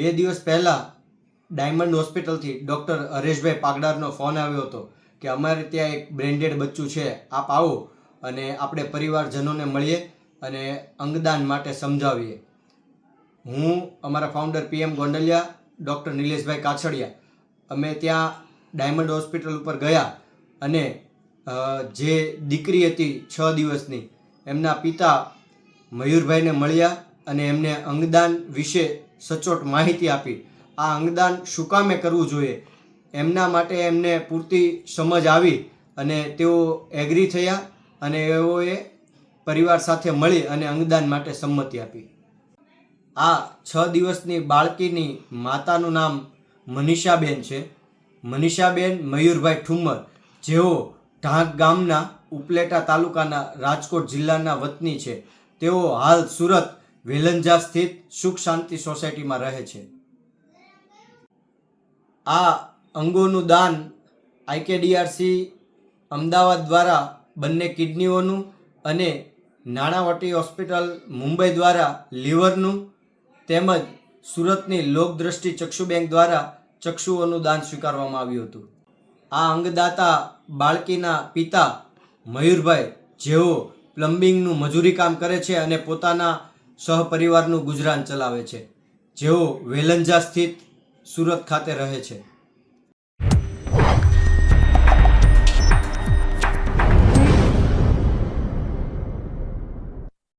2 દિવસ પહેલાં diamond હોસ્પિટલથી doctor Hareshbhai પાગડારનો phone આવ્યો હતો કે અમારે ત્યાં એક બ્રેન્ડેડ બચ્ચું છે, આપ આવો અને આપણે પરિવારજનોને મળીએ અને અંગદાન માટે સમજાવીએ. હું, અમારા ફાઉન્ડર PM ગોંડલિયા, ડૉક્ટર નિલેશભાઈ કાછડિયા અમે ત્યાં ડાયમંડ હોસ્પિટલ ઉપર ગયા અને જે દીકરી હતી 6 દિવસની એમના પિતા મયુરભાઈને મળ્યા અને એમને અંગદાન વિશે સચોટ માહિતી આપી. આ અંગદાન શું કામે કરવું જોઈએ એમના માટે એમને પૂરતી સમજ આવી અને તેઓ એગ્રી થયા અને એઓએ પરિવાર સાથે મળી અને અંગદાન માટે સંમતિ આપી. આ 6 દિવસની બાળકીની માતાનું નામ મનીષાબેન છે. મનીષાબેન મયુરભાઈ ઠુમ્મર, જેઓ ઢાંક ગામના ઉપલેટા તાલુકાના રાજકોટ જિલ્લાના વતની છે. તેઓ હાલ સુરત વેલંજા સ્થિત સુખ શાંતિ સોસાયટીમાં રહે છે. આ અંગોનું દાન IKDRC અમદાવાદ દ્વારા બંને કિડનીઓનું અને નાણાવટી હોસ્પિટલ મુંબઈ દ્વારા લીવરનું તેમજ સુરતની લોકદ્રષ્ટિ ચક્ષુ બેંક દ્વારા ચક્ષુઓનું દાન સ્વીકારવામાં આવ્યું હતું. આ અંગદાતા બાળકીના પિતા મયુરભાઈ, જેઓ પ્લમ્બિંગનું મજૂરી કામ કરે છે અને પોતાના સહપરિવારનું ગુજરાન ચલાવે છે, જેઓ વેલંજા સ્થિત સુરત ખાતે રહે છે.